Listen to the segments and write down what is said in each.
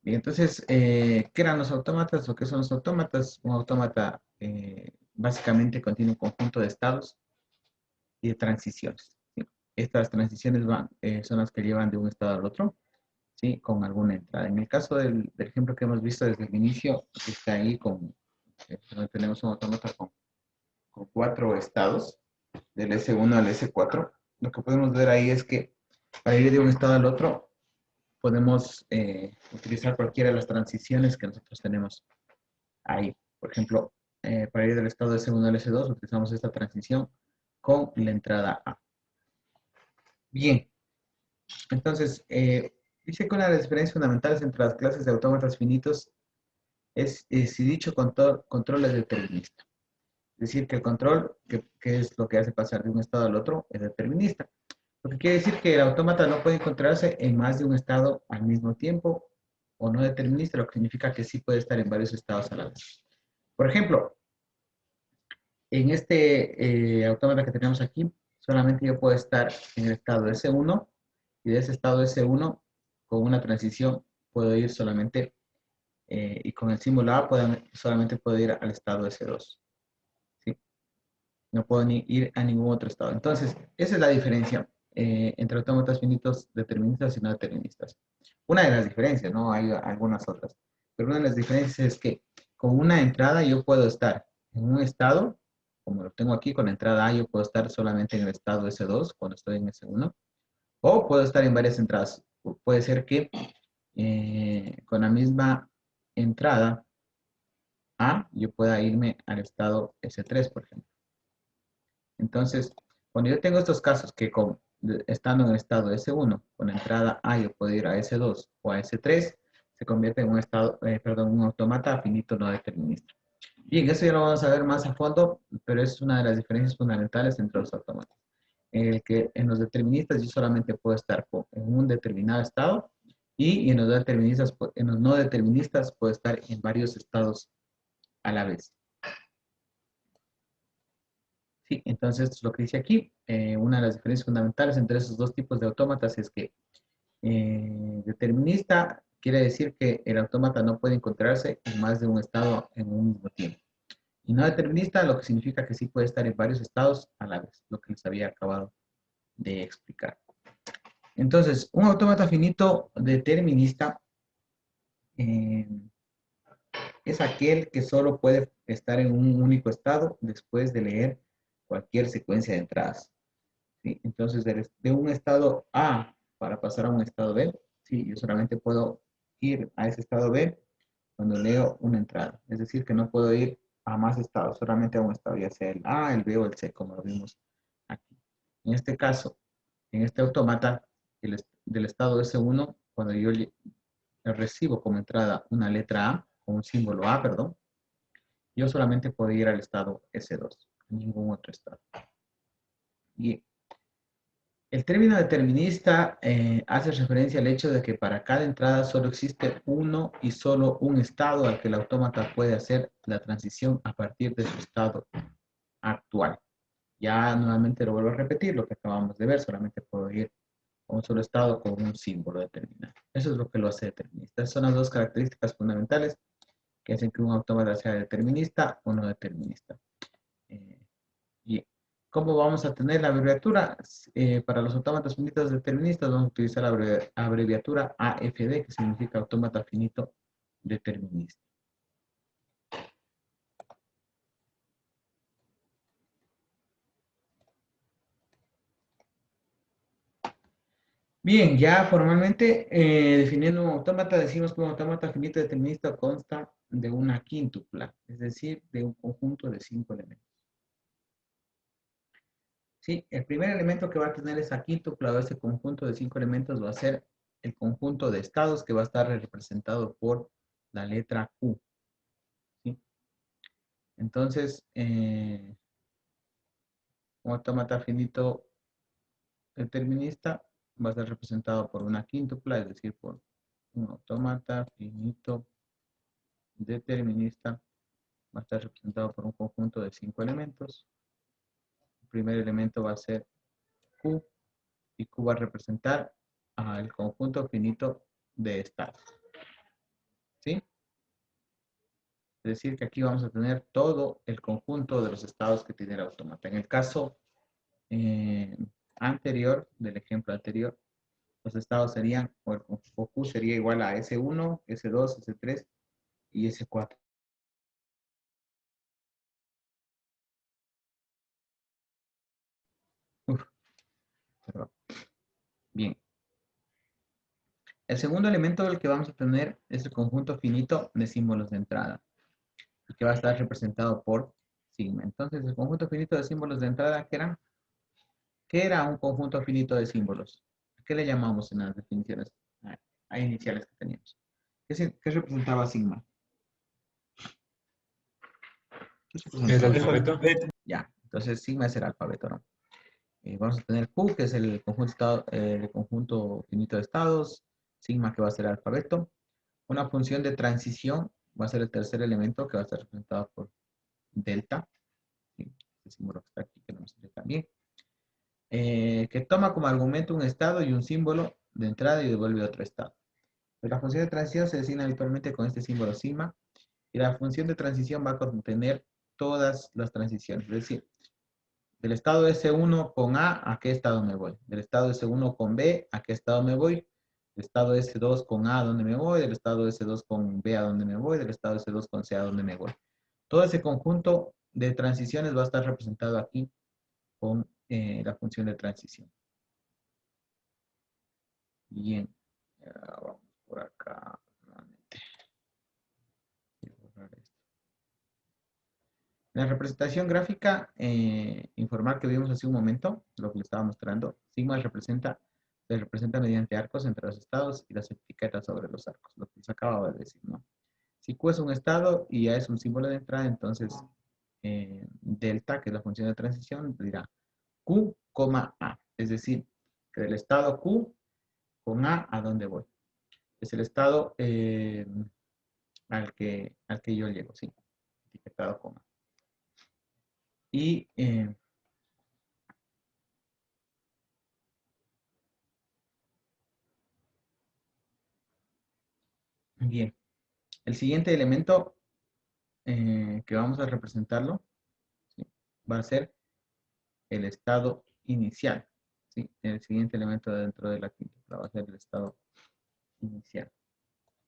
Bien, entonces, ¿qué eran los autómatas o qué son los autómatas? Un autómata básicamente contiene un conjunto de estados y de transiciones, ¿sí? Estas transiciones son las que llevan de un estado al otro, ¿sí? Con alguna entrada. En el caso del ejemplo que hemos visto desde el inicio, que está ahí donde tenemos un autómata con cuatro estados, del S1 al S4, lo que podemos ver ahí es que para ir de un estado al otro, podemos utilizar cualquiera de las transiciones que nosotros tenemos ahí. Por ejemplo, para ir del estado S1 al S2, utilizamos esta transición con la entrada A. Bien, entonces, dice que una de las diferencias fundamentales entre las clases de autómatas finitos es si dicho control es determinista. Es decir, que el control, que es lo que hace pasar de un estado al otro, es determinista. Lo que quiere decir que el autómata no puede encontrarse en más de un estado al mismo tiempo o no determinista, lo que significa que sí puede estar en varios estados a la vez. Por ejemplo, en este autómata que tenemos aquí, solamente yo puedo estar en el estado S1 y de ese estado S1 con una transición puedo ir solamente y con el símbolo A solamente puedo ir al estado S2. ¿Sí? No puedo ni ir a ningún otro estado. Entonces, esa es la diferencia entre autómatas finitos deterministas y no deterministas. Una de las diferencias, ¿no? Hay algunas otras. Pero una de las diferencias es que con una entrada yo puedo estar en un estado, como lo tengo aquí con la entrada A, yo puedo estar solamente en el estado S2 cuando estoy en S1, o puedo estar en varias entradas. Puede ser que con la misma entrada A, yo pueda irme al estado S3, por ejemplo. Entonces, cuando yo tengo estos casos que estando en el estado S1, con entrada A yo puedo ir a S2 o a S3, se convierte en un estado, perdón, un autómata finito no determinista. Bien, eso ya lo vamos a ver más a fondo, pero es una de las diferencias fundamentales entre los autómatas. En el que en los deterministas yo solamente puedo estar en un determinado estado y en en los no deterministas puedo estar en varios estados a la vez. Sí, entonces esto es lo que dice aquí. Una de las diferencias fundamentales entre esos dos tipos de autómatas es que determinista quiere decir que el autómata no puede encontrarse en más de un estado en un mismo tiempo. Y no determinista, lo que significa que sí puede estar en varios estados a la vez, lo que les había acabado de explicar. Entonces, un autómata finito determinista eh, es aquel que solo puede estar en un único estado después de leer cualquier secuencia de entradas. ¿Sí? Entonces, de un estado A para pasar a un estado B, sí, yo solamente puedo ir a ese estado B cuando leo una entrada. Es decir, que no puedo ir a más estados, solamente a un estado, ya sea el A, el B o el C, como lo vimos aquí. En este caso, en este autómata del estado S1, cuando yo recibo como entrada una letra A, o un símbolo A, perdón, yo solamente puedo ir al estado S2, a ningún otro estado. Y el término determinista hace referencia al hecho de que para cada entrada solo existe uno y solo un estado al que el autómata puede hacer la transición a partir de su estado actual. Ya nuevamente lo vuelvo a repetir, lo que acabamos de ver, solamente puedo ir a un solo estado con un símbolo determinado. Eso es lo que lo hace determinista. Esas son las dos características fundamentales que hacen que un autómata sea determinista o no determinista. Eh, y ¿cómo vamos a tener la abreviatura? Para los autómatas finitos deterministas vamos a utilizar la abreviatura AFD, que significa autómata finito determinista. Bien, ya formalmente definiendo un autómata, decimos que un autómata finito determinista consta de una quíntupla, es decir, de un conjunto de 5 elementos. Sí, el primer elemento que va a tener esa quíntupla o ese conjunto de 5 elementos va a ser el conjunto de estados que va a estar representado por la letra Q. ¿Sí? Entonces, un autómata finito determinista va a ser representado por una quíntupla, es decir, por un autómata finito determinista va a estar representado por un conjunto de 5 elementos. El primer elemento va a ser Q y Q va a representar al conjunto finito de estados. ¿sí? Es decir, que aquí vamos a tener todo el conjunto de los estados que tiene el autómata. En el caso anterior, del ejemplo anterior, los estados serían, o Q sería igual a S1, S2, S3 y S4. Uf, perdón. Bien. El segundo elemento del que vamos a tener es el conjunto finito de símbolos de entrada, y que va a estar representado por sigma. Entonces, el conjunto finito de símbolos de entrada, ¿qué era un conjunto finito de símbolos? ¿Qué le llamamos en las definiciones iniciales que teníamos? ¿Qué representaba sigma? ¿Qué El representaba? alfabeto. Ya, entonces sigma es el alfabeto, ¿no? Vamos a tener Q, que es el conjunto finito de estados, sigma que va a ser el alfabeto. Una función de transición va a ser el tercer elemento que va a estar representado por delta, ¿sí? Este símbolo que está aquí, que no me sirve también. Que toma como argumento un estado y un símbolo de entrada y devuelve otro estado. Pues la función de transición se designa habitualmente con este símbolo sigma, y la función de transición va a contener todas las transiciones. Es decir, del estado S1 con ¿a qué estado me voy? Del estado S1 con B, ¿a qué estado me voy? Del estado S2 con ¿a dónde me voy? Del estado S2 con B, ¿a dónde me voy? Del estado S2 con C, ¿a dónde me voy? Todo ese conjunto de transiciones va a estar representado aquí con la función de transición. Bien. Vamos por acá. Nuevamente. La representación gráfica informal que vimos hace un momento, lo que le estaba mostrando, sigma se representa mediante arcos entre los estados y las etiquetas sobre los arcos, lo que les acababa de decir, ¿no? Si Q es un estado y A es un símbolo de entrada, entonces delta, que es la función de transición, dirá Q, A. Es decir, que del estado Q con ¿a dónde voy? Es el estado al que yo llego, ¿sí? Etiquetado con A. Y bien, el siguiente elemento que vamos a representarlo, ¿sí? Va a ser el estado inicial, ¿sí? El siguiente elemento dentro de la quinta va a ser el estado inicial.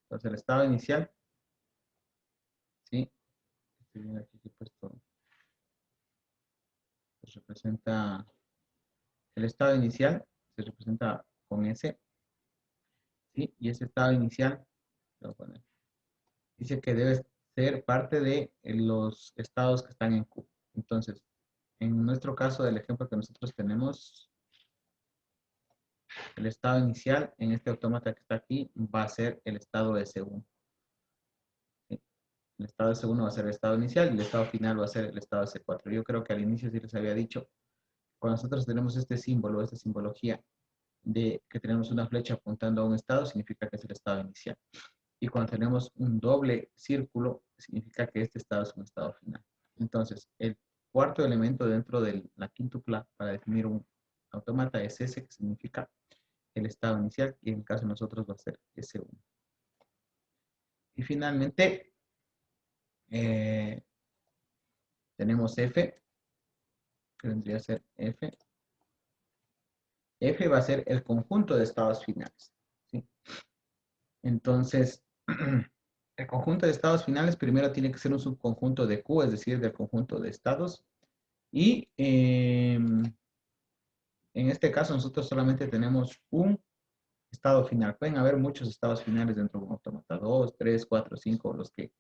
Entonces, el estado inicial, ¿sí? Estoy viendo aquí que he puesto, pues representa, el estado inicial se representa con S, ¿sí? Y ese estado inicial, lo voy a poner, dice que debe ser parte de los estados que están en Q. Entonces, en nuestro caso del ejemplo que nosotros tenemos, el estado inicial en este autómata que está aquí va a ser el estado S1. ¿Sí? El estado S1 va a ser el estado inicial y el estado final va a ser el estado S4. Yo creo que al inicio sí les había dicho, cuando nosotros tenemos este símbolo, esta simbología de que tenemos una flecha apuntando a un estado, significa que es el estado inicial. Y cuando tenemos un doble círculo, significa que este estado es un estado final. Entonces, el cuarto elemento dentro de la quíntupla para definir un autómata es ese, que significa el estado inicial, y en el caso de nosotros va a ser S1. Y finalmente, eh, tenemos F, que vendría a ser F. F va a ser el conjunto de estados finales, ¿sí? Entonces, el conjunto de estados finales primero tiene que ser un subconjunto de Q, es decir, del conjunto de estados. Y en este caso nosotros solamente tenemos un estado final. Pueden haber muchos estados finales dentro de un autómata, 2, 3, 4, 5, los que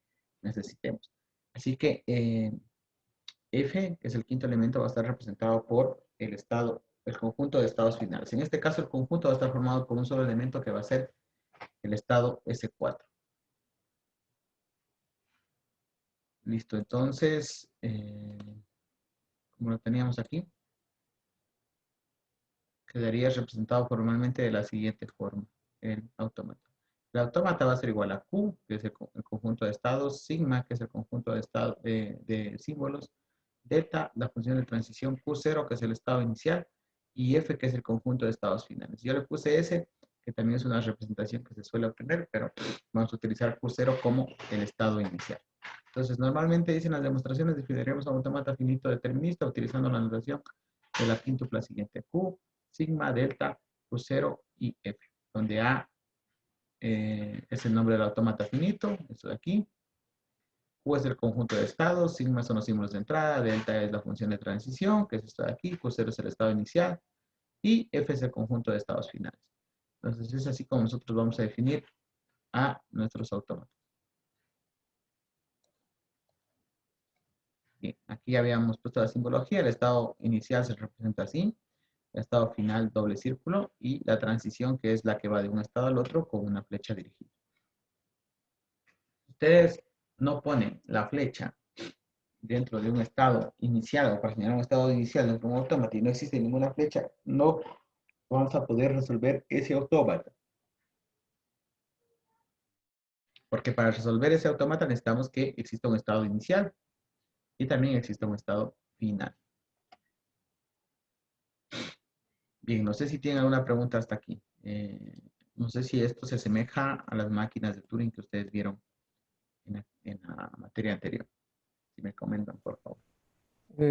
necesitemos. Así que F, que es el quinto elemento, va a estar representado por el conjunto de estados finales. En este caso el conjunto va a estar formado por un solo elemento que va a ser el estado S4. Listo, entonces, como lo teníamos aquí, quedaría representado formalmente de la siguiente forma, el autómata. El autómata va a ser igual a Q, que es el conjunto de estados, sigma, que es el conjunto de símbolos, delta, la función de transición, Q0, que es el estado inicial, y F, que es el conjunto de estados finales. Yo le puse S, que también es una representación que se suele obtener, pero vamos a utilizar Q0 como el estado inicial. Entonces, normalmente dicen las demostraciones definiríamos a un autómata finito determinista utilizando la notación de la quíntupla siguiente. Q, sigma, delta, Q0 y F, donde A es el nombre del autómata finito, esto de aquí. Q es el conjunto de estados, sigma son los símbolos de entrada, delta es la función de transición, que es esto de aquí, Q0 es el estado inicial, y F es el conjunto de estados finales. Entonces es así como nosotros vamos a definir a nuestros autómatas. Bien, aquí habíamos puesto la simbología, el estado inicial se representa así, el estado final doble círculo, y la transición que es la que va de un estado al otro con una flecha dirigida. Ustedes no ponen la flecha dentro de un estado inicial o para señalar un estado inicial dentro de un autómata y no existe ninguna flecha, no vamos a poder resolver ese autómata. Porque para resolver ese autómata necesitamos que exista un estado inicial y también exista un estado final. Bien, no sé si tienen alguna pregunta hasta aquí. No sé si esto se asemeja a las máquinas de Turing que ustedes vieron en la materia anterior. Si me comentan, por favor.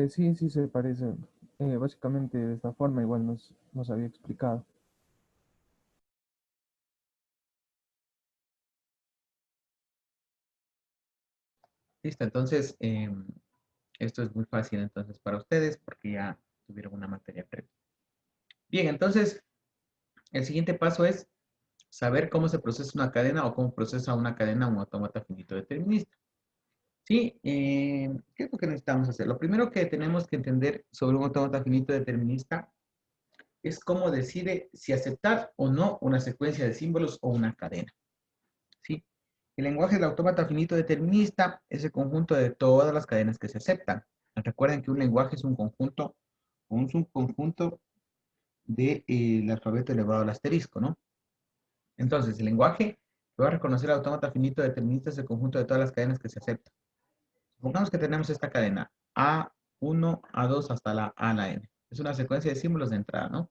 Sí, sí se parece. Básicamente de esta forma igual nos había explicado. Listo, entonces esto es muy fácil entonces para ustedes porque ya tuvieron una materia previa. Bien, entonces el siguiente paso es saber cómo se procesa una cadena o cómo procesa una cadena un autómata finito determinista. Sí, ¿qué es lo que necesitamos hacer? Lo primero que tenemos que entender sobre un autómata finito determinista es cómo decide si aceptar o no una secuencia de símbolos o una cadena. ¿Sí? El lenguaje del autómata finito determinista es el conjunto de todas las cadenas que se aceptan. Recuerden que un lenguaje es un conjunto, un subconjunto del alfabeto elevado al asterisco, ¿no? Entonces, el lenguaje que va a reconocer el autómata finito determinista es el conjunto de todas las cadenas que se aceptan. Supongamos que tenemos esta cadena A1, A2 hasta la A a la N. Es una secuencia de símbolos de entrada, ¿no?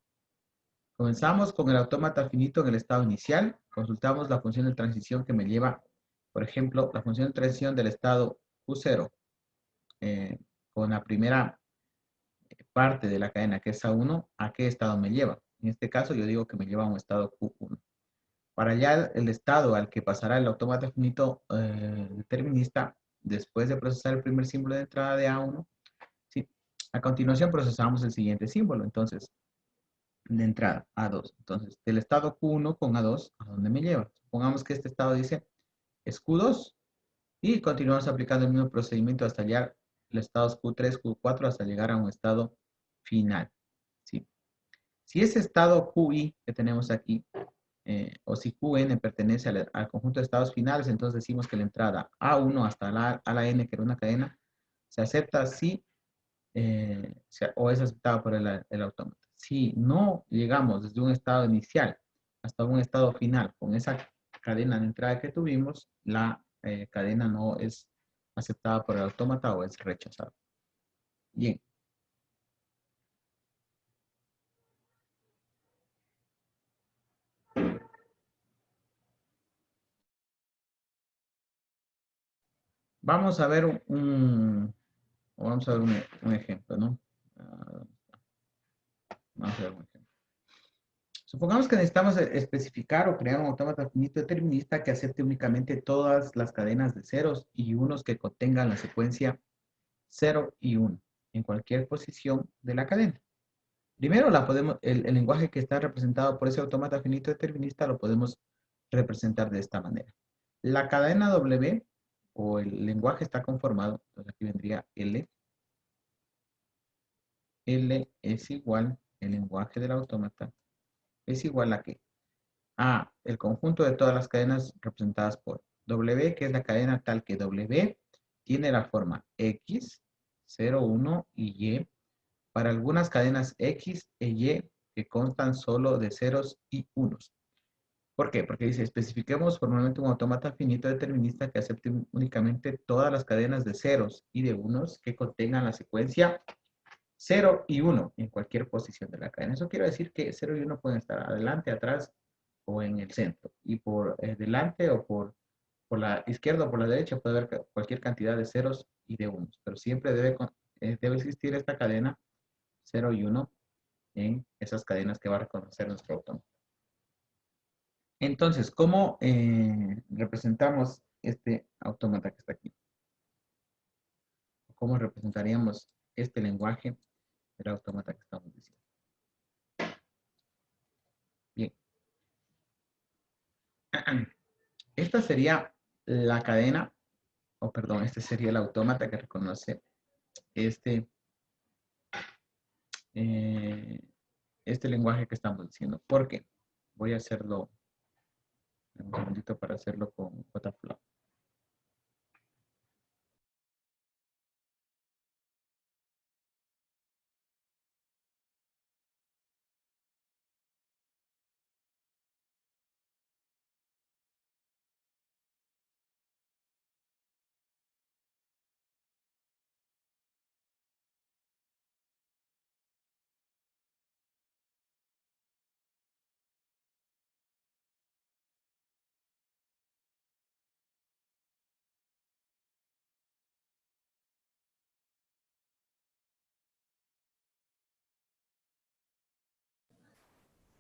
Comenzamos con el autómata finito en el estado inicial. Consultamos la función de transición que me lleva, por ejemplo, la función de transición del estado Q0 con la primera parte de la cadena que es A1, ¿a qué estado me lleva? En este caso yo digo que me lleva a un estado Q1. Para allá el estado al que pasará el autómata finito determinista después de procesar el primer símbolo de entrada de A1, ¿sí? A continuación procesamos el siguiente símbolo. Entonces, de entrada, A2. Entonces, del estado Q1 con A2, ¿a dónde me lleva? Supongamos que este estado dice es Q2 y continuamos aplicando el mismo procedimiento hasta hallar los estados Q3, Q4 hasta llegar a un estado final. ¿Sí? Si ese estado QI que tenemos aquí, o si QN pertenece al conjunto de estados finales, entonces decimos que la entrada A1 hasta a la N, que era una cadena, se acepta si o es aceptada por el autómata. Si no llegamos desde un estado inicial hasta un estado final con esa cadena de entrada que tuvimos, la cadena no es aceptada por el autómata o es rechazada. Bien. Vamos a ver vamos a ver un ejemplo, ¿no? Uh, vamos a ver un ejemplo. Supongamos que necesitamos especificar o crear un autómata finito determinista que acepte únicamente todas las cadenas de ceros y unos que contengan la secuencia 0 y 1 en cualquier posición de la cadena. Primero, el lenguaje que está representado por ese autómata finito determinista lo podemos representar de esta manera. La cadena W o el lenguaje está conformado, entonces aquí vendría L. L es igual, el lenguaje del autómata, es igual a qué? A, el conjunto de todas las cadenas representadas por W, que es la cadena tal que W tiene la forma X, 0, 1 y Y para algunas cadenas X e Y que constan solo de ceros y unos. ¿Por qué? Porque dice, especifiquemos formalmente un autómata finito determinista que acepte únicamente todas las cadenas de ceros y de unos que contengan la secuencia 0 y 1 en cualquier posición de la cadena. Eso quiere decir que 0 y 1 pueden estar adelante, atrás o en el centro. Y por delante o por la izquierda o por la derecha puede haber cualquier cantidad de ceros y de unos. Pero siempre debe existir esta cadena 0 y 1 en esas cadenas que va a reconocer nuestro autómata. Entonces, ¿cómo representamos este autómata que está aquí? ¿Cómo representaríamos este lenguaje del autómata que estamos diciendo? Bien. Esta sería la cadena, o perdón, este sería el autómata que reconoce este, eh, este lenguaje que estamos diciendo. ¿Por qué? Voy a hacerlo un segundito para hacerlo con JFlow.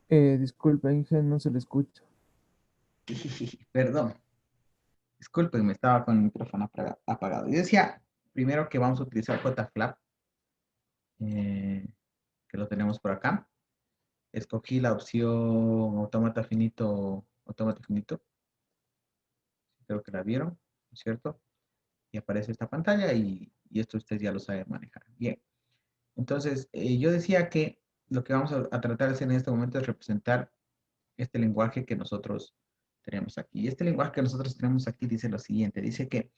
Disculpe, Inge, no se le escucha. Perdón, disculpen, me estaba con el micrófono apagado. Yo decía primero que vamos a utilizar JFlap, que lo tenemos por acá. Escogí la opción autómata finito. Creo que la vieron, ¿no es cierto? Y aparece esta pantalla y esto ustedes ya lo saben manejar. Bien. Entonces, yo decía que lo que vamos a tratar de hacer en este momento es representar este lenguaje que nosotros tenemos aquí. Y este lenguaje que nosotros tenemos aquí dice lo siguiente. Dice que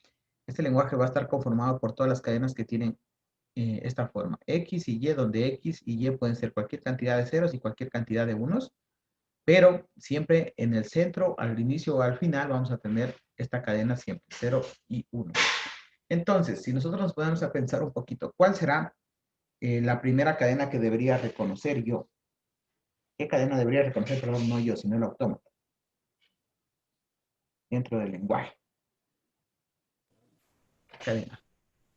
este lenguaje va a estar conformado por todas las cadenas que tienen esta forma. X y Y, donde X y Y pueden ser cualquier cantidad de ceros y cualquier cantidad de unos. Pero siempre en el centro, al inicio o al final, vamos a tener esta cadena siempre, 0 y 1. Entonces, si nosotros nos ponemos a pensar un poquito, ¿cuál será la primera cadena que debería reconocer yo? ¿Qué cadena debería reconocer, perdón, no yo, sino el autómata? Dentro del lenguaje. ¿Qué cadena?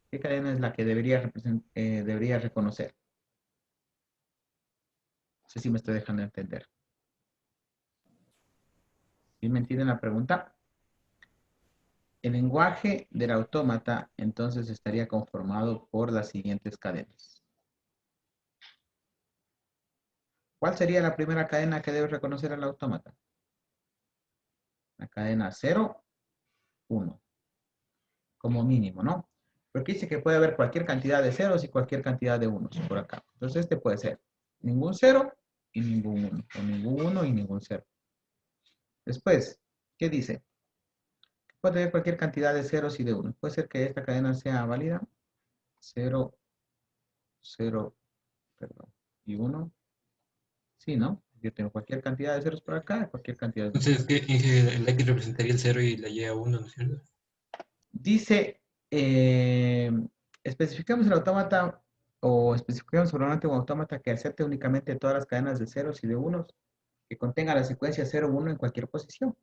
¿Qué cadena es la que debería reconocer? No sé si me estoy dejando entender. ¿Sí me entienden la pregunta? El lenguaje del autómata entonces estaría conformado por las siguientes cadenas. ¿Cuál sería la primera cadena que debe reconocer el autómata? La cadena 0, 1, como mínimo, ¿no? Porque dice que puede haber cualquier cantidad de ceros y cualquier cantidad de unos por acá. Entonces este puede ser ningún 0 y ningún 1, o ningún 1 y ningún 0. Después, ¿qué dice? Puede haber cualquier cantidad de ceros y de unos. Puede ser que esta cadena sea válida. 0, 0, perdón, y 1. Sí, ¿no? Yo tengo cualquier cantidad de ceros por acá, cualquier cantidad de... Entonces, el X representaría el 0 y la Y a 1, ¿no es cierto? Dice, especificamos el autómata o especificamos solamente un autómata que acepte únicamente todas las cadenas de ceros y de unos que contenga la secuencia 0, 1 en cualquier posición.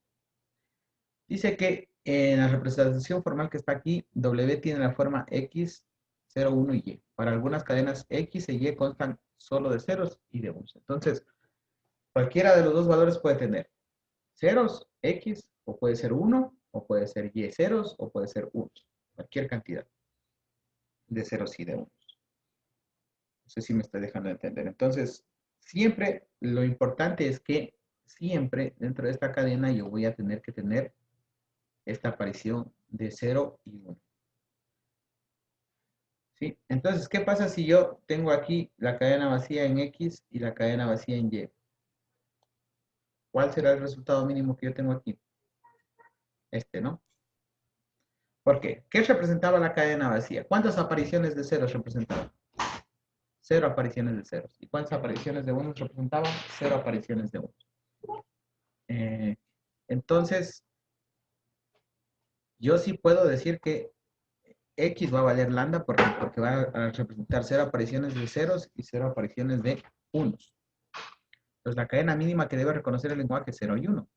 Dice que en la representación formal que está aquí, W tiene la forma X, 0, 1 y Y. Para algunas cadenas X e Y constan solo de ceros y de unos. Entonces, cualquiera de los dos valores puede tener ceros, X, o puede ser 1, o puede ser Y ceros, o puede ser 1. Cualquier cantidad de ceros y de unos. No sé si me estoy dejando de entender. Entonces, siempre lo importante es que siempre dentro de esta cadena yo voy a tener que tener esta aparición de 0 y 1. ¿Sí? Entonces, ¿qué pasa si yo tengo aquí la cadena vacía en X y la cadena vacía en Y? ¿Cuál será el resultado mínimo que yo tengo aquí? Este, ¿no? ¿Por qué? ¿Qué representaba la cadena vacía? ¿Cuántas apariciones de ceros representaba? 0 apariciones de ceros. ¿Y cuántas apariciones de unos representaba? 0 apariciones de unos. Entonces, yo sí puedo decir que X va a valer lambda porque va a representar 0 apariciones de ceros y 0 apariciones de unos. Entonces, la cadena mínima que debe reconocer el lenguaje es 0 y 1.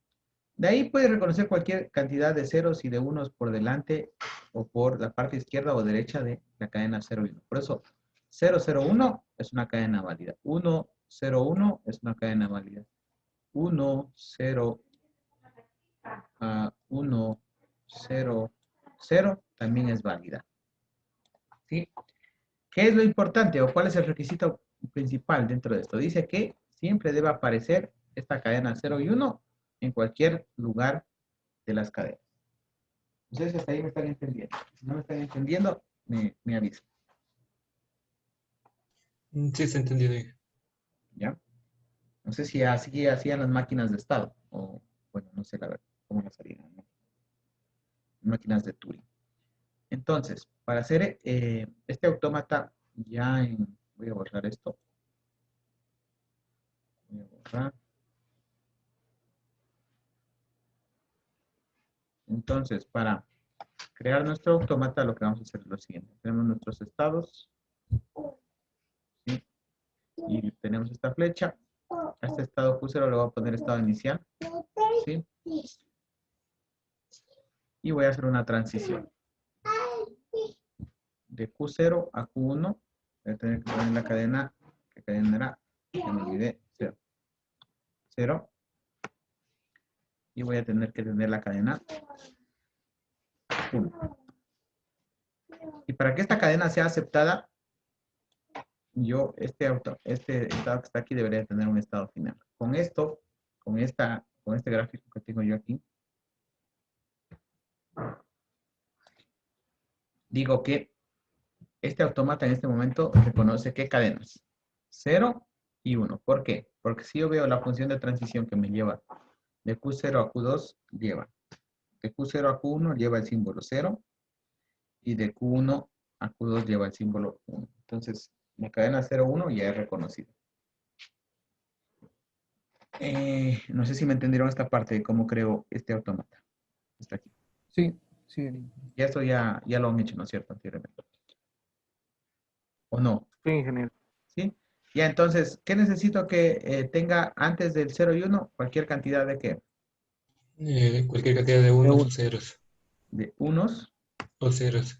De ahí puede reconocer cualquier cantidad de ceros y de unos por delante o por la parte izquierda o derecha de la cadena 0 y 1. Por eso, 0, 0, 1 es una cadena válida. 1, 0, 1 es una cadena válida. 1, 0, 1, 0, 0 también es válida. ¿Sí? ¿Qué es lo importante o cuál es el requisito principal dentro de esto? Dice que siempre debe aparecer esta cadena 0 y 1 en cualquier lugar de las cadenas. Ustedes hasta ahí me están entendiendo. Si no me están entendiendo, me avisan. Sí, está entendido. ¿Ya? No sé si así hacían las máquinas de estado. O, bueno, no sé la verdad cómo las harían, ¿no? Máquinas de Turing. Entonces, para hacer este autómata ya en... Voy a borrar esto. Voy a borrar. Entonces, para crear nuestro autómata, lo que vamos a hacer es lo siguiente. Tenemos nuestros estados. ¿Sí? Y tenemos esta flecha. A este estado Q0 le voy a poner estado inicial. ¿Sí? Y voy a hacer una transición. De Q0 a Q1. Voy a tener que poner la cadena. ¿Qué cadena era? Ya me olvidé. 0. 0. Y voy a tener que tener la cadena 1. Y para que esta cadena sea aceptada, yo, este estado que está aquí debería tener un estado final. Con esto, con este gráfico que tengo yo aquí, digo que este autómata en este momento reconoce qué cadenas. 0 y 1. ¿Por qué? Porque si yo veo la función de transición que me lleva de Q0 a Q2, lleva de Q0 a Q1 lleva el símbolo 0 y de Q1 a Q2 lleva el símbolo 1. Entonces, la cadena 0, 1 ya es reconocida. No sé si me entendieron esta parte de cómo creo este autómata. Está aquí. Sí, sí. Y esto ya lo han hecho, ¿no es cierto? Anteriormente. ¿O no? Sí, ingeniero. ¿Sí? Ya, entonces, ¿qué necesito que tenga antes del 0 y 1? Cualquier cantidad de ¿qué? Cualquier cantidad de unos o ceros. De unos. O ceros.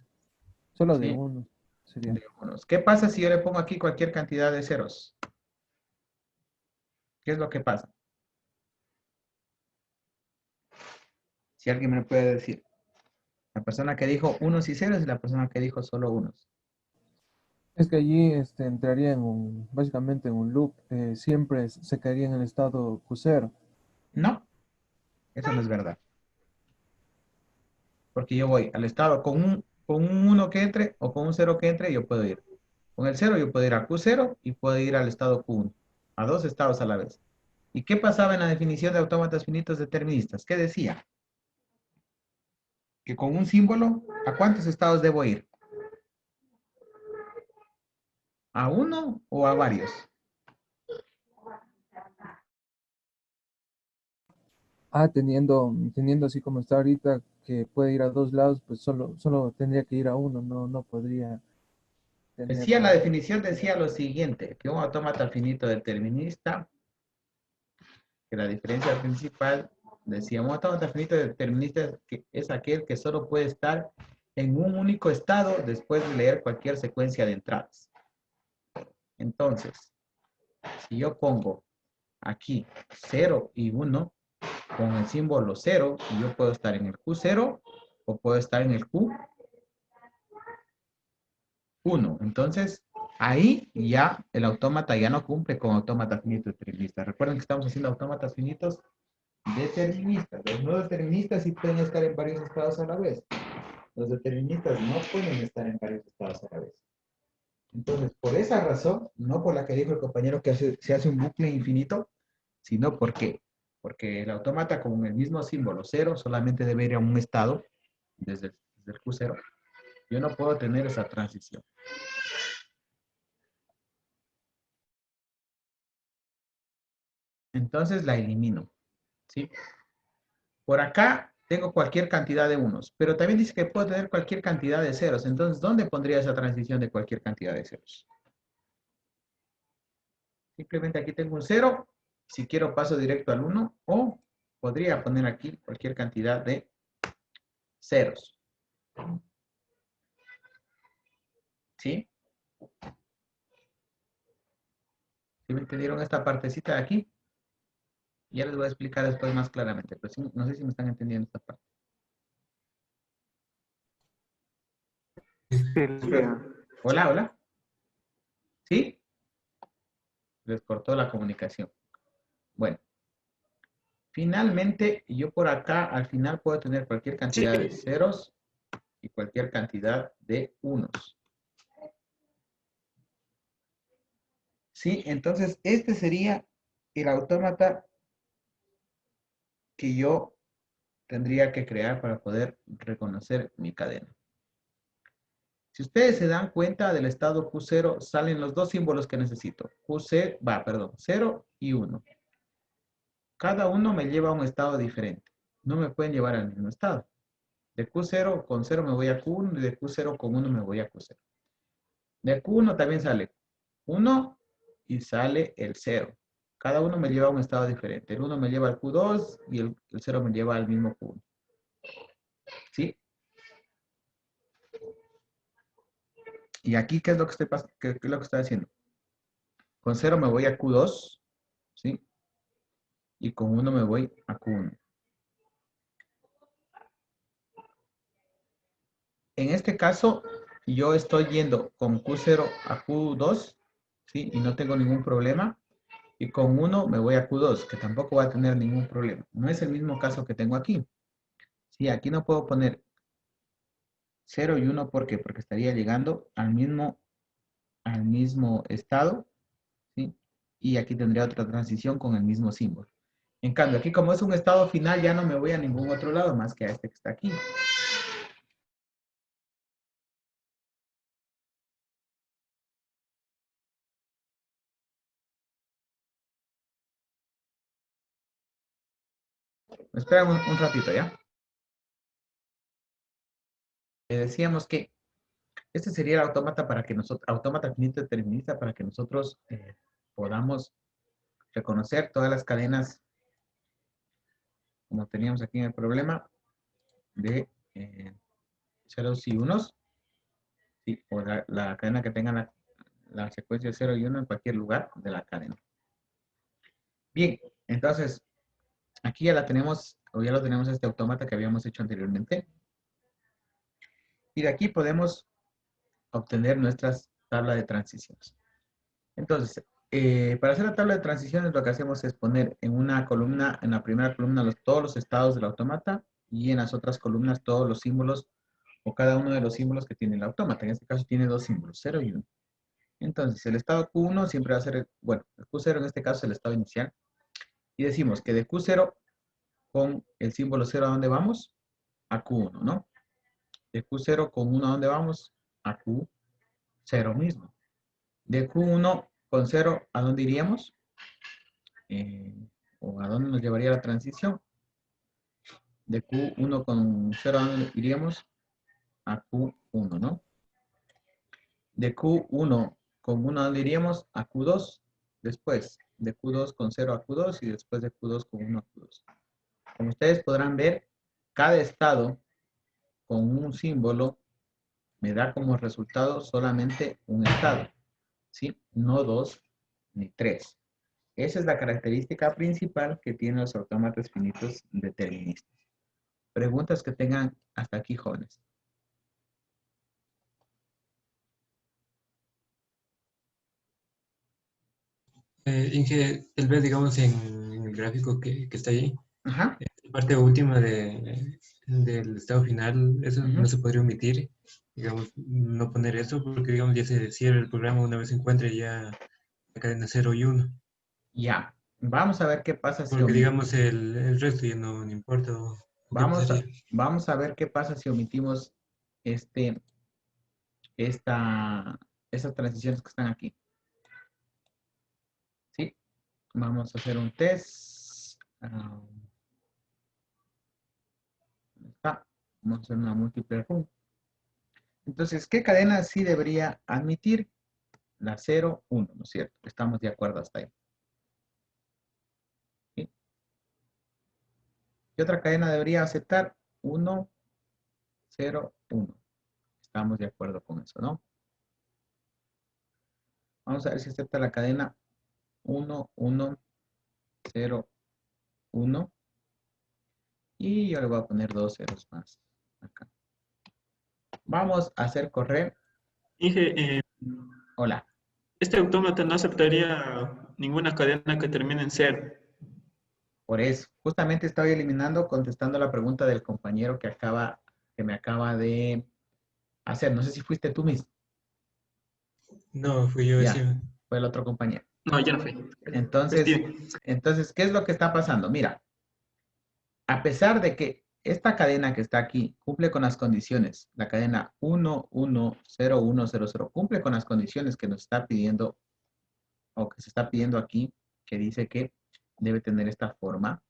Solo de ¿Sí? uno sería. De unos. ¿Qué pasa si yo le pongo aquí cualquier cantidad de ceros? ¿Qué es lo que pasa? Si alguien me puede decir. La persona que dijo unos y ceros y la persona que dijo solo unos. Es que allí entraría básicamente en un loop. Siempre se caería en el estado Q0. No, eso no es verdad. Porque yo voy al estado con un 1 que entre o con un 0 que entre, yo puedo ir. Con el 0 yo puedo ir a Q0 y puedo ir al estado Q1. A dos estados a la vez. ¿Y qué pasaba en la definición de autómatas finitos deterministas? ¿Qué decía? Que con un símbolo, ¿a cuántos estados debo ir? ¿A uno o a varios? Teniendo así como está ahorita, que puede ir a dos lados, pues solo tendría que ir a uno, no podría tener Decía, la definición decía lo siguiente, que un autómata finito determinista, que la diferencia principal, decía, un autómata finito determinista es aquel que solo puede estar en un único estado después de leer cualquier secuencia de entradas. Entonces, si yo pongo aquí 0 y 1, con el símbolo 0, yo puedo estar en el Q0 o puedo estar en el Q1. Entonces, ahí ya el autómata ya no cumple con autómata finito determinista. Recuerden que estamos haciendo autómatas finitos deterministas. Los no deterministas sí pueden estar en varios estados a la vez. Los deterministas no pueden estar en varios estados a la vez. Entonces, por esa razón, no por la que dijo el compañero que se hace un bucle infinito, sino porque el autómata con el mismo símbolo 0 solamente debe ir a un estado desde el Q0. Yo no puedo tener esa transición. Entonces la elimino. ¿Sí? Por acá tengo cualquier cantidad de unos, pero también dice que puedo tener cualquier cantidad de ceros. Entonces, ¿dónde pondría esa transición de cualquier cantidad de ceros? Simplemente aquí tengo un 0 Si quiero paso directo al 1 o podría poner aquí cualquier cantidad de ceros. ¿Sí? ¿Sí me entendieron esta partecita de aquí? Ya les voy a explicar después más claramente, pero sí, no sé si me están entendiendo esta parte. Sí, Hola, hola. ¿Sí? Les cortó la comunicación. Bueno. Finalmente, yo por acá al final puedo tener cualquier cantidad de ceros y cualquier cantidad de unos. ¿Sí? Entonces, este sería el autómata que yo tendría que crear para poder reconocer mi cadena. Si ustedes se dan cuenta del estado Q0, salen los dos símbolos que necesito. Perdón, 0 y 1. Cada uno me lleva a un estado diferente. No me pueden llevar al mismo estado. De Q0 con 0 me voy a Q1 y de Q0 con 1 me voy a Q0. De Q1 también sale 1 y sale el 0. Cada uno me lleva a un estado diferente. El 1 me lleva al Q2 y el 0 me lleva al mismo Q1. ¿Sí? Y aquí, ¿qué es lo que estoy haciendo? Con 0 me voy a Q2, ¿sí? Y con 1 me voy a Q1. En este caso, yo estoy yendo con Q0 a Q2, ¿sí? Y no tengo ningún problema. Y con 1 me voy a Q2, que tampoco va a tener ningún problema. No es el mismo caso que tengo aquí. Sí, aquí no puedo poner 0 y 1, ¿por qué? Porque estaría llegando al mismo estado, ¿sí? Y aquí tendría otra transición con el mismo símbolo. En cambio, aquí como es un estado final, ya no me voy a ningún otro lado más que a este que está aquí. Espera un ratito, ¿ya? Decíamos que este sería el autómata para que nosotros, autómata finito determinista para que nosotros podamos reconocer todas las cadenas, como teníamos aquí en el problema, de ceros y unos, ¿sí? O la cadena que tenga la secuencia 0 y 1 en cualquier lugar de la cadena. Bien, entonces, aquí ya la tenemos, o ya lo tenemos este autómata que habíamos hecho anteriormente. Y de aquí podemos obtener nuestras tablas de transiciones. Entonces, para hacer la tabla de transiciones lo que hacemos es poner en una columna, en la primera columna todos los estados del autómata y en las otras columnas todos los símbolos o cada uno de los símbolos que tiene el autómata. En este caso tiene dos símbolos, 0 y 1. Entonces, el estado Q1 siempre va a ser, el Q0 en este caso es el estado inicial. Y decimos que de Q0 con el símbolo 0 ¿a dónde vamos? A Q1, ¿no? De Q0 con 1 ¿a dónde vamos? A Q0 mismo. De Q1 con 0 ¿a dónde iríamos? ¿O a dónde nos llevaría la transición? De Q1 con 0 ¿a dónde iríamos? A Q1, ¿no? De Q1 con 1 ¿a dónde iríamos? A Q2. Después, de Q2 con 0 a Q2 y después de Q2 con 1 a Q2. Como ustedes podrán ver, cada estado con un símbolo me da como resultado solamente un estado, ¿sí? No dos ni tres. Esa es la característica principal que tienen los autómatas finitos deterministas. Preguntas que tengan hasta aquí, jóvenes. Inge, él ve, digamos, en el gráfico que está ahí, Ajá. la parte última del estado final, eso no Ujú. se podría omitir, digamos, no poner eso, porque, digamos, ya se cierra el programa una vez se encuentre ya la cadena 0 y 1, Ya. Vamos a ver qué pasa si porque, omitimos. digamos, el resto ya no importa, o qué pasaría. Vamos a ver qué pasa si omitimos este, estas transiciones que están aquí. ¿Sí? Vamos a hacer un test. Está. Vamos a hacer una múltiple run. Entonces, ¿qué cadena sí debería admitir? La 0, 1, ¿no es cierto? Estamos de acuerdo hasta ahí. ¿Qué otra cadena debería aceptar? 1, 0, 1. Estamos de acuerdo con eso, ¿no? Vamos a ver si acepta la cadena 1, 1, 0, 1. Y yo le voy a poner 2 ceros más acá. Vamos a hacer correr. Inge, Hola. este autómata no aceptaría ninguna cadena que termine en cero. Por eso, justamente estoy eliminando, contestando la pregunta del compañero que me acaba de hacer. No sé si fuiste tú mismo. No, fui yo Ya, ese. fue el otro compañero. No, ya no fue. Entonces, Steven. ¿qué es lo que está pasando? Mira, a pesar de que esta cadena que está aquí cumple con las condiciones, la cadena 1, 1, 0, 1, 0, 0, cumple con las condiciones que nos está pidiendo o que se está pidiendo aquí, que dice que debe tener esta forma,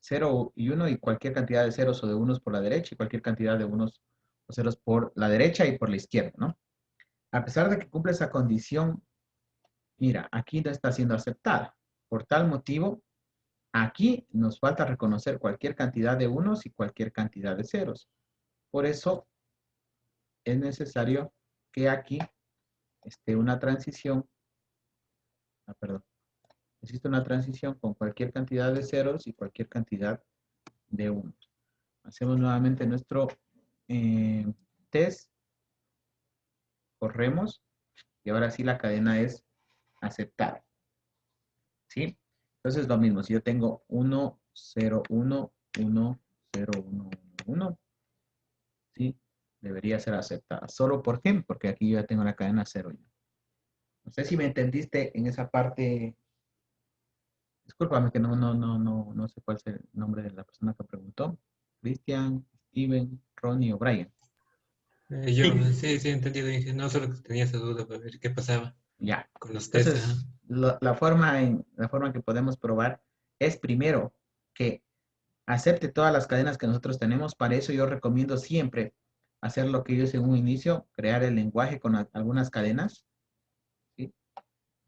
0 y 1 y cualquier cantidad de ceros o de unos por la derecha y cualquier cantidad de unos o ceros por la derecha y por la izquierda, ¿no? A pesar de que cumple esa condición, mira, aquí no está siendo aceptada. Por tal motivo, aquí nos falta reconocer cualquier cantidad de unos y cualquier cantidad de ceros. Por eso es necesario que aquí esté una transición, perdón, existe una transición con cualquier cantidad de ceros y cualquier cantidad de unos. Hacemos nuevamente nuestro test, corremos y ahora sí la cadena es aceptada. ¿Sí? Entonces lo mismo, si yo tengo 1, 0, 1, 1, 0, 1, 1, 1, ¿sí? Debería ser aceptada. ¿Solo por qué? Porque aquí yo ya tengo la cadena 0. No sé si me entendiste en esa parte. Discúlpame que no sé cuál es el nombre de la persona que preguntó. Cristian, Steven, Ronnie o Brian. Yo, sí, he entendido. Dije, no, solo que tenía esa duda para ver qué pasaba Ya. con los test. Ajá. Entonces, la forma que podemos probar es primero que acepte todas las cadenas que nosotros tenemos. Para eso yo recomiendo siempre hacer lo que yo hice en un inicio, crear el lenguaje con algunas cadenas. ¿Sí?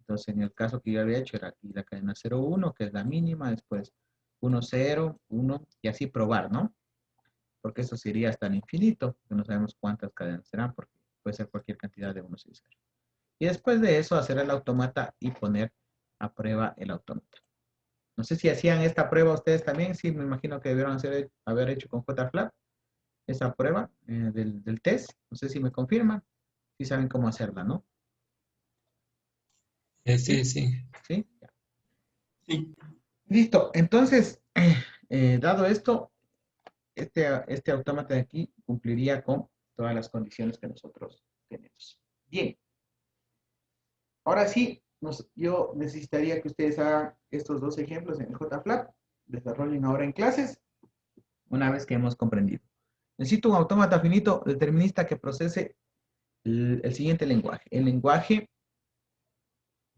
Entonces, en el caso que yo había hecho, era aquí la cadena 0, 1, que es la mínima, después 1, 0, 1, y así probar, ¿no? Porque eso sería hasta el infinito, que no sabemos cuántas cadenas serán, porque puede ser cualquier cantidad de 1 y 0. Y después de eso, hacer el autómata y poner a prueba el autómata. No sé si hacían esta prueba ustedes también, sí, me imagino que debieron haber hecho con JFlap esa prueba del test. No sé si me confirman, si saben cómo hacerla, ¿no? Sí, ¿Sí? sí. ¿Sí? Sí. Listo. Entonces, dado esto, este autómata de aquí cumpliría con todas las condiciones que nosotros tenemos. Bien. Ahora sí, yo necesitaría que ustedes hagan estos dos ejemplos en el JFlap, desarrollen ahora en clases, una vez que hemos comprendido. Necesito un autómata finito determinista que procese el siguiente lenguaje. El lenguaje,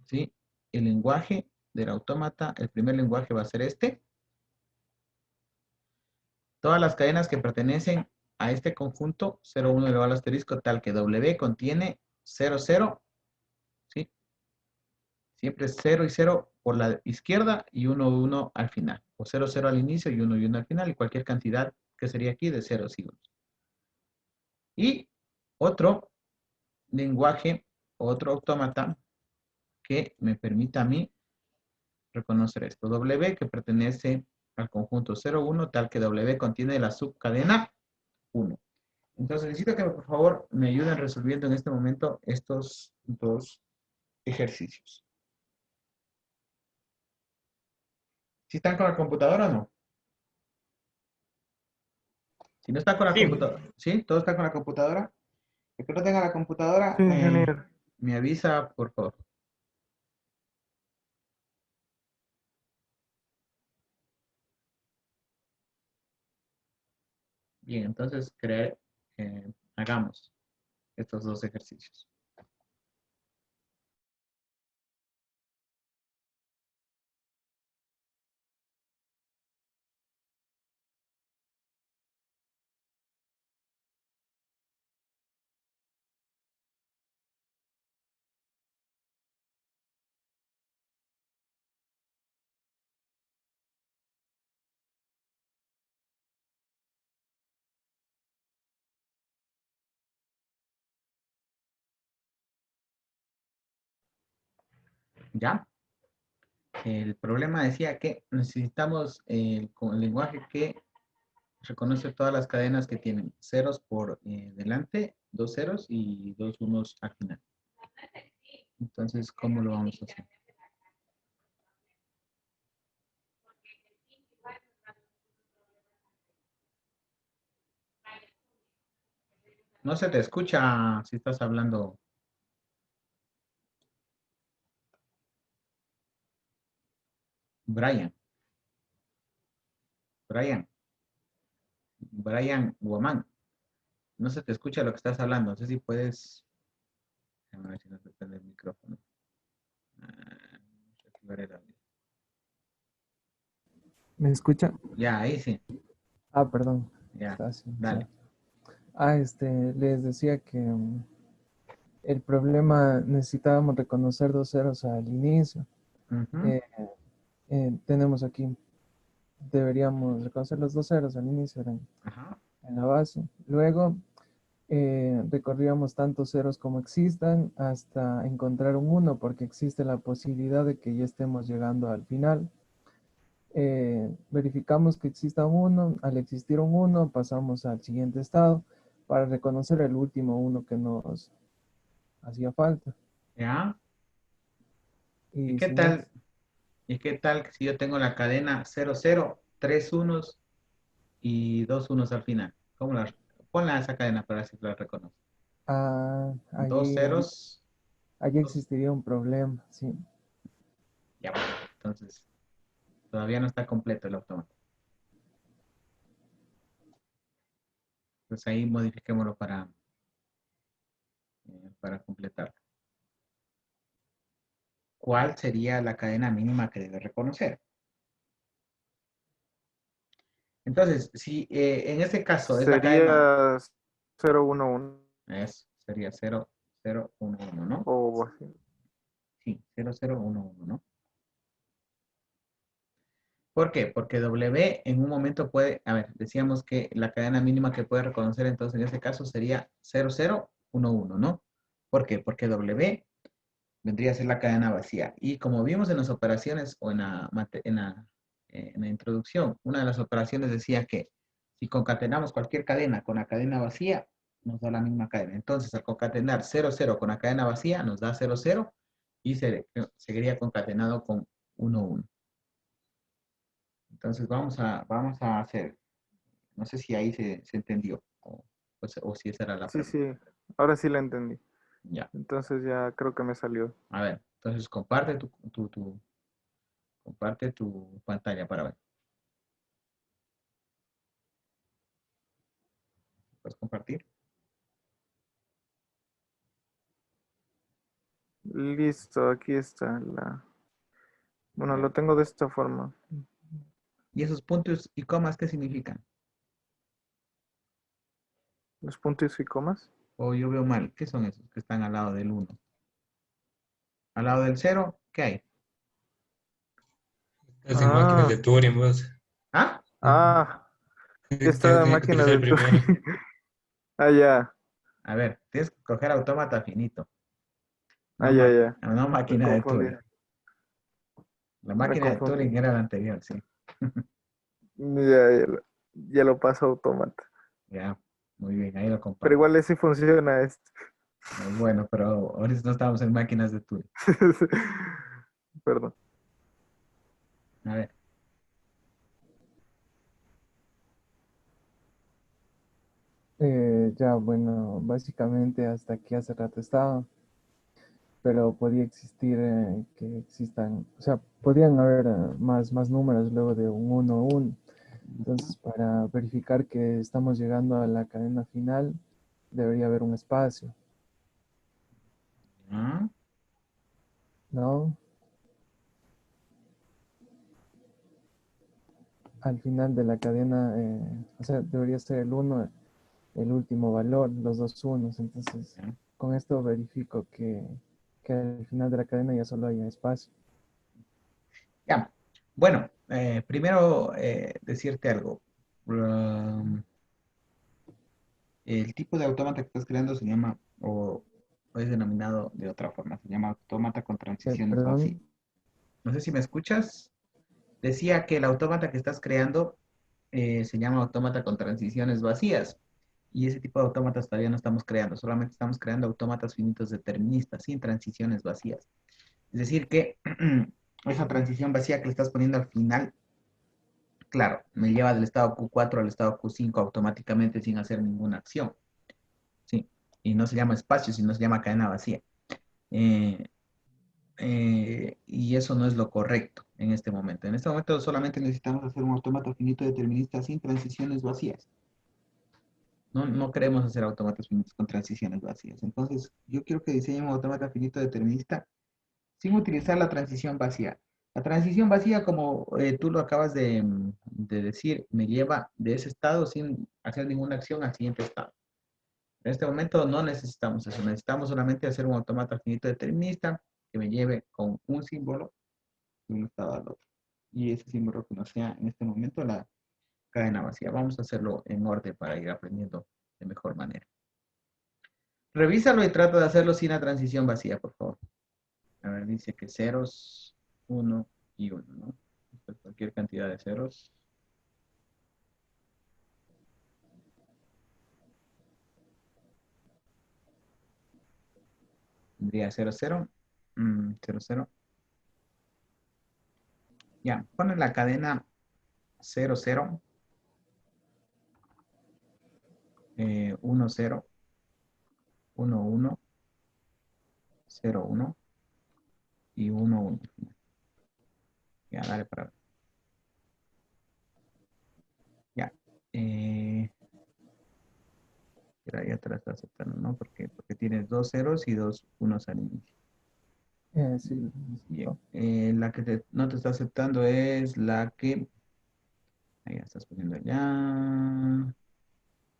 ¿sí? El lenguaje del autómata, el primer lenguaje va a ser este. Todas las cadenas que pertenecen a este conjunto, 0, 1 elevado al asterisco, tal que W contiene 0, 0, ¿sí? Siempre 0 y 0 por la izquierda y 1, 1 al final. O 0, 0 al inicio y 1 y 1 al final. Y cualquier cantidad que sería aquí de 0 y 1. Y otro lenguaje, otro autómata que me permita a mí reconocer esto. W que pertenece al conjunto 0, 1, tal que W contiene la subcadena 1. Entonces necesito que por favor me ayuden resolviendo en este momento estos dos ejercicios. ¿Sí están con la computadora o no? Si no está con la Sí. computadora, ¿sí? ¿Todo está con la computadora? El que no tenga la computadora, Sí, ingeniero. me avisa, por favor. Bien, entonces hagamos estos dos ejercicios. ¿Ya? El problema decía que necesitamos con el lenguaje que reconoce todas las cadenas que tienen ceros por delante, dos ceros y dos unos al final. Entonces, ¿cómo lo vamos a hacer? No se te escucha si estás hablando. Brian. Brian Woman. No se te escucha lo que estás hablando. No sé si puedes. A ver si no se prende el micrófono. Activar el audio. ¿Me escucha? Ya, ahí sí. Ah, perdón. Ya, Está así, dale. ya. Les decía que el problema necesitábamos reconocer dos ceros al inicio. Ujú. Tenemos aquí, deberíamos reconocer los dos ceros al inicio Ajá. en la base. Luego recorríamos tantos ceros como existan hasta encontrar un 1, porque existe la posibilidad de que ya estemos llegando al final. Verificamos que exista un 1. Al existir un 1, pasamos al siguiente estado para reconocer el último 1 que nos hacía falta. Ya. ¿Y Y qué sin más, tal? ¿Y qué tal si yo tengo la cadena 00, 3 unos y 2 unos al final? ¿Cómo la? Ponla esa cadena para ver si la reconoce. Dos allí, ceros. allí Dos. existiría un problema, sí. Ya, bueno. Entonces, todavía no está completo el automata. Pues ahí modifiquémoslo para completarlo. ¿Cuál sería la cadena mínima que debe reconocer? Entonces, si en este caso es la cadena, Sería 011 sería 0, 0, 1, 1, ¿no? o así. Sí, 0, 0, 1, 1, ¿no? ¿Por qué? Porque W en un momento puede, a ver, decíamos que la cadena mínima que puede reconocer entonces en ese caso sería 0, 0, 1, 1, ¿no? ¿Por qué? Porque W vendría a ser la cadena vacía. Y como vimos en las operaciones o en la introducción, una de las operaciones decía que si concatenamos cualquier cadena con la cadena vacía, nos da la misma cadena. Entonces, al concatenar 0, 0 con la cadena vacía, nos da 0, 0 y seguiría concatenado con 1, 1. Entonces, vamos a hacer, no sé si ahí se entendió o si esa era la Sí, pregunta. sí, ahora sí la entendí. Ya, Entonces ya creo que me salió. a ver, entonces comparte tu pantalla para ver. ¿Puedes compartir? Listo, aquí está la... Bueno, Ya. lo tengo de esta forma. ¿Y esos puntos y comas qué significan? Los puntos y comas. O yo veo mal. ¿Qué son esos que están al lado del 1? Al lado del 0, ¿qué hay? Estás en máquinas Ah, de Turing, vos. ¿Ah? ah, aquí está la Tienes que máquina utilizar de el tu... primero. Ah, ya, A ver, tienes que coger autómata finito. ah, No, ya, ya. no Me máquina de confundí, Turing. La me máquina de confundí. Turing era la anterior, sí. Ya lo paso automata. Ya, muy bien, ahí lo Pero comparto. igual sí funciona esto. Bueno, pero ahorita no estamos en máquinas de Turing. Perdón. A ver, Ya, bueno, básicamente hasta aquí hace rato estaba, pero podía existir que existan, o sea, podían haber más números luego de un 1, 1. Entonces, para verificar que estamos llegando a la cadena final, debería haber un espacio, ¿ah? ¿no? Al final de la cadena, o sea, debería ser el 1 el último valor, los dos unos. Entonces, Ya. con esto verifico que al final de la cadena ya solo hay un espacio. Ya. Bueno, primero decirte algo. Um, el tipo de autómata que estás creando se llama, o o es denominado de otra forma. Se llama autómata con transiciones vacías. Perdón. No sé si me escuchas. Decía que el autómata que estás creando se llama autómata con transiciones vacías. Y ese tipo de autómatas todavía no estamos creando. Solamente estamos creando autómatas finitos deterministas, sin transiciones vacías. Es decir, que esa transición vacía que le estás poniendo al final, claro, me lleva del estado Q4 al estado Q5 automáticamente sin hacer ninguna acción. ¿Sí? Y no se llama espacio, sino se llama cadena vacía. Eh, y eso no es lo correcto en este momento. En este momento solamente necesitamos hacer un autómata finito determinista sin transiciones vacías. No queremos hacer autómatas finitos con transiciones vacías. Entonces, yo quiero que diseñe un autómata finito determinista sin utilizar la transición vacía. La transición vacía, como tú lo acabas de decir, me lleva de ese estado sin hacer ninguna acción al siguiente estado. En este momento no necesitamos eso, necesitamos solamente hacer un autómata finito determinista que me lleve con un símbolo de un estado al otro. Y ese símbolo que nos sea en este momento la cadena vacía. Vamos a hacerlo en orden para ir aprendiendo de mejor manera. Revísalo y trata de hacerlo sin la transición vacía, por favor. A ver, dice que ceros, 1 y 1, ¿no? Cualquier cantidad de ceros. Tendría 0, 0, 0, 0. Ya, pone la cadena 0, 0, 1, 0, 1, 1, 0, 1 y 1, 1. Ya, dale para ver. Ya. Pero ya te la está aceptando, ¿no? Porque tienes dos ceros y dos unos al inicio. Sí. Bien. La que no te está aceptando es la que... Ahí ya estás poniendo allá.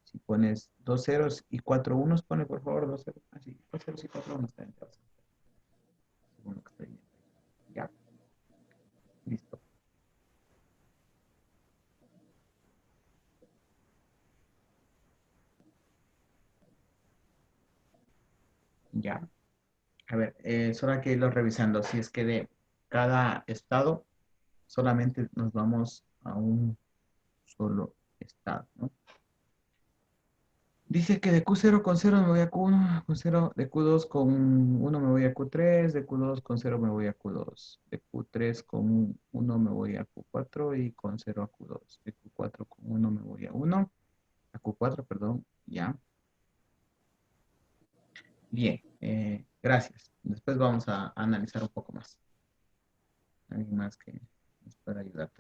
Si pones dos ceros y cuatro unos, pone por favor dos ceros. Así, dos ceros y cuatro unos también te vas a aceptar. Según lo que estoy viendo. Ya. Listo. Ya. A ver, solo hay que irlo revisando. Si es que de cada estado solamente nos vamos a un solo estado, ¿no? Dice que de Q0 con 0 me voy a Q1, con 0, de Q2 con 1 me voy a Q3, de Q2 con 0 me voy a Q2, de Q3 con 1 me voy a Q4 y con 0 a Q2, de Q4 con 1 me voy a 1, a Q4, perdón, ya. Bien, gracias. Después vamos a analizar un poco más. ¿Alguien más que nos pueda ayudar?